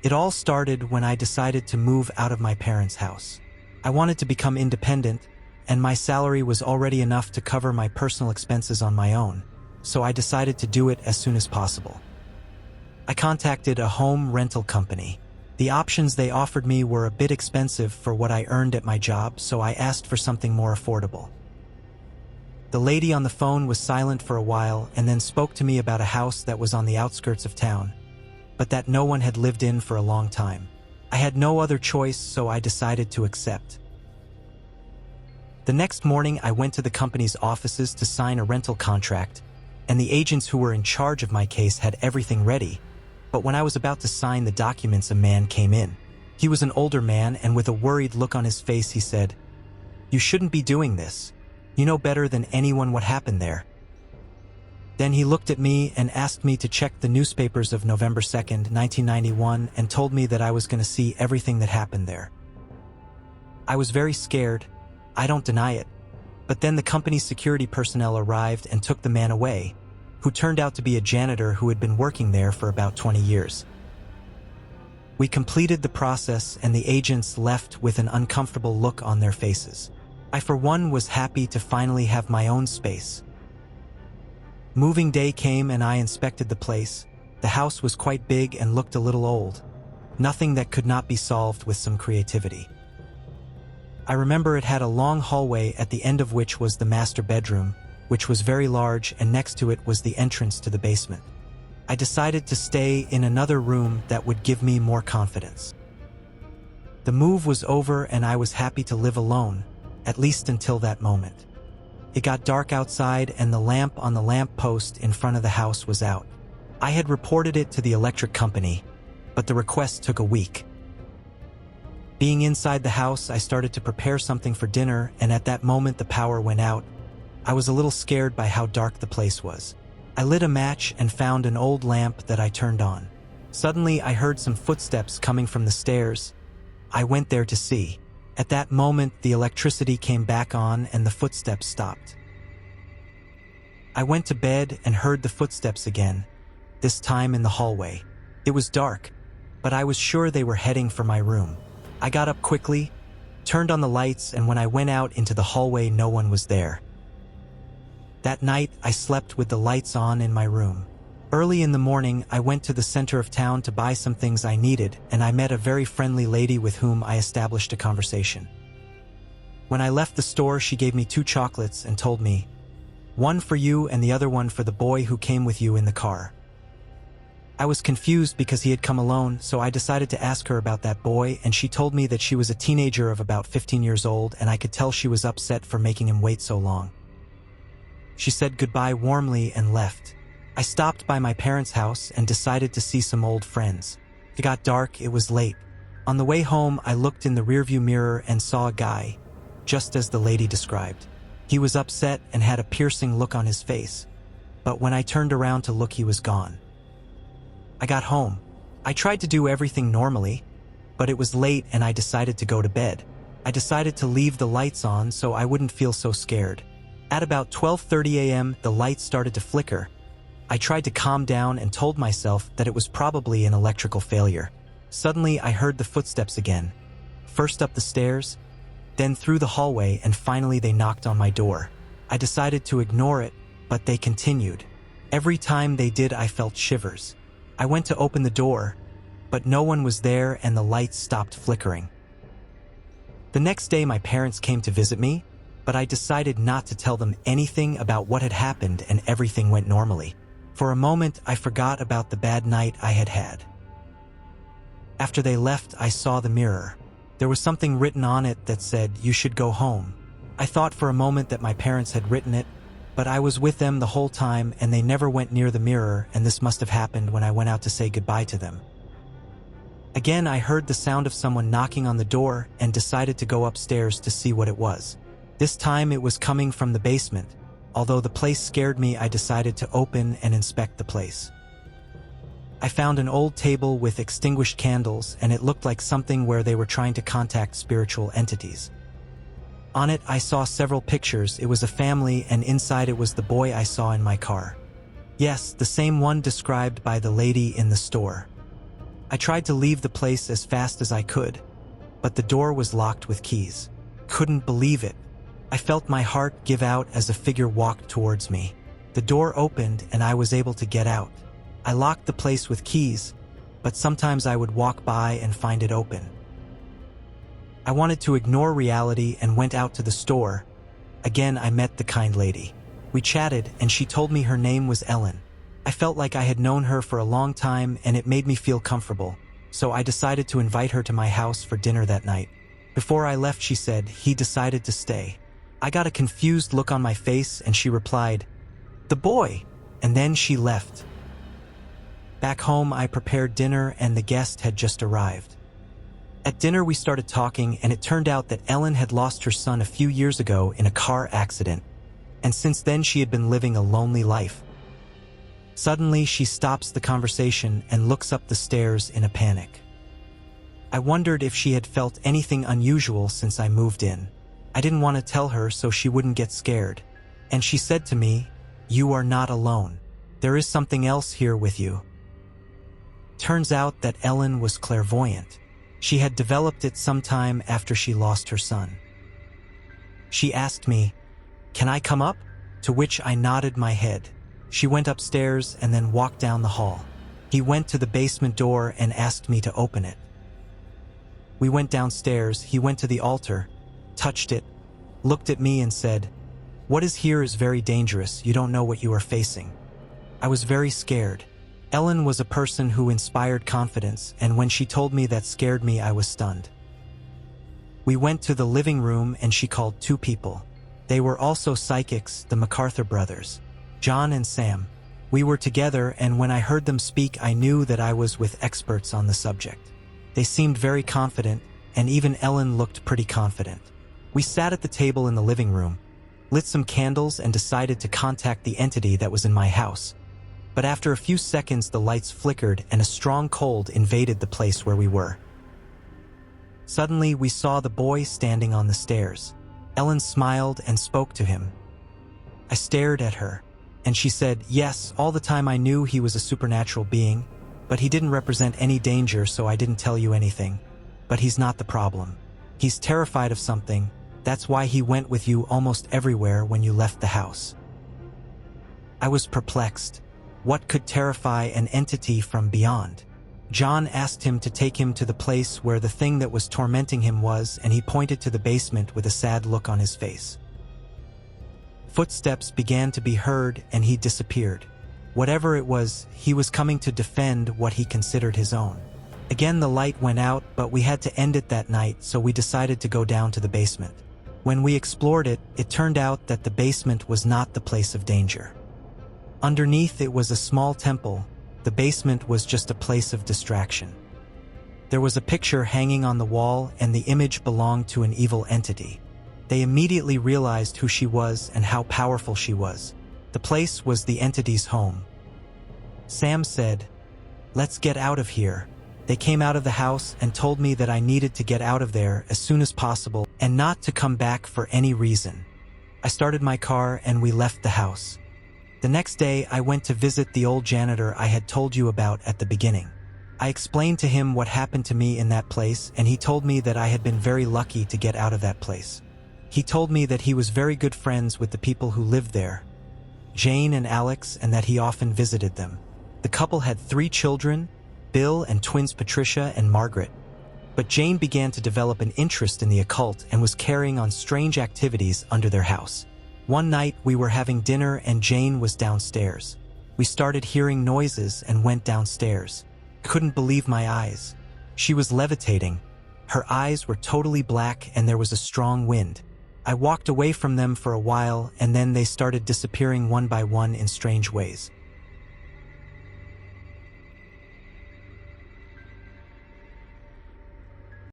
It all started when I decided to move out of my parents' house. I wanted to become independent, and my salary was already enough to cover my personal expenses on my own, so I decided to do it as soon as possible. I contacted a home rental company. The options they offered me were a bit expensive for what I earned at my job, so I asked for something more affordable. The lady on the phone was silent for a while and then spoke to me about a house that was on the outskirts of town, but that no one had lived in for a long time. I had no other choice, so I decided to accept. The next morning, I went to the company's offices to sign a rental contract, and the agents who were in charge of my case had everything ready. But when I was about to sign the documents, a man came in. He was an older man, and with a worried look on his face, he said, "You shouldn't be doing this. You know better than anyone what happened there." Then he looked at me and asked me to check the newspapers of November 2nd, 1991, and told me that I was going to see everything that happened there. I was very scared. I don't deny it. But then the company's security personnel arrived and took the man away, who turned out to be a janitor who had been working there for about 20 years. We completed the process, and the agents left with an uncomfortable look on their faces. I, for one, was happy to finally have my own space. Moving day came and I inspected the place. The house was quite big and looked a little old. Nothing that could not be solved with some creativity. I remember it had a long hallway at the end of which was the master bedroom, which was very large, and next to it was the entrance to the basement. I decided to stay in another room that would give me more confidence. The move was over and I was happy to live alone, at least until that moment. It got dark outside and the lamp on the lamp post in front of the house was out. I had reported it to the electric company, but the request took a week. Being inside the house, I started to prepare something for dinner, and at that moment the power went out. I was a little scared by how dark the place was. I lit a match and found an old lamp that I turned on. Suddenly I heard some footsteps coming from the stairs. I went there to see. At that moment, the electricity came back on and the footsteps stopped. I went to bed and heard the footsteps again, this time in the hallway. It was dark, but I was sure they were heading for my room. I got up quickly, turned on the lights, and when I went out into the hallway, no one was there. That night, I slept with the lights on in my room. Early in the morning, I went to the center of town to buy some things I needed, and I met a very friendly lady with whom I established a conversation. When I left the store, she gave me 2 chocolates and told me, "One for you and the other one for the boy who came with you in the car." I was confused because he had come alone, so I decided to ask her about that boy, and she told me that she was a teenager of about 15 years old, and I could tell she was upset for making him wait so long. She said goodbye warmly and left. I stopped by my parents' house and decided to see some old friends. It got dark, it was late. On the way home, I looked in the rearview mirror and saw a guy, just as the lady described. He was upset and had a piercing look on his face, but when I turned around to look, he was gone. I got home. I tried to do everything normally, but it was late and I decided to go to bed. I decided to leave the lights on so I wouldn't feel so scared. At about 12:30 a.m., the lights started to flicker. I tried to calm down and told myself that it was probably an electrical failure. Suddenly, I heard the footsteps again. First up the stairs, then through the hallway, and finally they knocked on my door. I decided to ignore it, but they continued. Every time they did, I felt shivers. I went to open the door, but no one was there and the lights stopped flickering. The next day, my parents came to visit me, but I decided not to tell them anything about what had happened, and everything went normally. For a moment, I forgot about the bad night I had had. After they left, I saw the mirror. There was something written on it that said, "You should go home." I thought for a moment that my parents had written it, but I was with them the whole time and they never went near the mirror, and this must have happened when I went out to say goodbye to them. Again, I heard the sound of someone knocking on the door and decided to go upstairs to see what it was. This time it was coming from the basement. Although the place scared me, I decided to open and inspect the place. I found an old table with extinguished candles, and it looked like something where they were trying to contact spiritual entities. On it, I saw several pictures. It was a family, and inside it was the boy I saw in my car. Yes, the same one described by the lady in the store. I tried to leave the place as fast as I could, but the door was locked with keys. Couldn't believe it. I felt my heart give out as a figure walked towards me. The door opened and I was able to get out. I locked the place with keys, but sometimes I would walk by and find it open. I wanted to ignore reality and went out to the store. Again, I met the kind lady. We chatted and she told me her name was Ellen. I felt like I had known her for a long time and it made me feel comfortable, so I decided to invite her to my house for dinner that night. Before I left, she said he decided to stay. I got a confused look on my face and she replied, "The boy," and then she left. Back home, I prepared dinner and the guest had just arrived. At dinner, we started talking and it turned out that Ellen had lost her son a few years ago in a car accident, and since then she had been living a lonely life. Suddenly, she stops the conversation and looks up the stairs in a panic. I wondered if she had felt anything unusual since I moved in. I didn't want to tell her so she wouldn't get scared, and she said to me, "You are not alone. There is something else here with you." Turns out that Ellen was clairvoyant. She had developed it sometime after she lost her son. She asked me, "Can I come up?" To which I nodded my head. She went upstairs and then walked down the hall. He went to the basement door and asked me to open it. We went downstairs, he went to the altar, touched it, looked at me and said, "What is here is very dangerous, you don't know what you are facing." I was very scared. Ellen was a person who inspired confidence, and when she told me that scared me, I was stunned. We went to the living room and she called two people. They were also psychics, the MacArthur brothers, John and Sam. We were together, and when I heard them speak, I knew that I was with experts on the subject. They seemed very confident, and even Ellen looked pretty confident. We sat at the table in the living room, lit some candles, and decided to contact the entity that was in my house. But after a few seconds, the lights flickered and a strong cold invaded the place where we were. Suddenly, we saw the boy standing on the stairs. Ellen smiled and spoke to him. I stared at her, and she said, "Yes, all the time I knew he was a supernatural being, but he didn't represent any danger, so I didn't tell you anything. But he's not the problem. He's terrified of something. That's why he went with you almost everywhere when you left the house." I was perplexed. What could terrify an entity from beyond? John asked him to take him to the place where the thing that was tormenting him was, and he pointed to the basement with a sad look on his face. Footsteps began to be heard and he disappeared. Whatever it was, he was coming to defend what he considered his own. Again, the light went out, but we had to end it that night, so we decided to go down to the basement. When we explored it, it turned out that the basement was not the place of danger. Underneath it was a small temple. The basement was just a place of distraction. There was a picture hanging on the wall, and the image belonged to an evil entity. They immediately realized who she was and how powerful she was. The place was the entity's home. Sam said, "Let's get out of here." They came out of the house and told me that I needed to get out of there as soon as possible and not to come back for any reason. I started my car and we left the house. The next day, I went to visit the old janitor I had told you about at the beginning. I explained to him what happened to me in that place, and he told me that I had been very lucky to get out of that place. He told me that he was very good friends with the people who lived there, Jane and Alex, and that he often visited them. The couple had 3 children, Bill and twins Patricia and Margaret. But Jane began to develop an interest in the occult and was carrying on strange activities under their house. One night, we were having dinner and Jane was downstairs. We started hearing noises and went downstairs. I couldn't believe my eyes. She was levitating. Her eyes were totally black and there was a strong wind. I walked away from them for a while and then they started disappearing one by one in strange ways.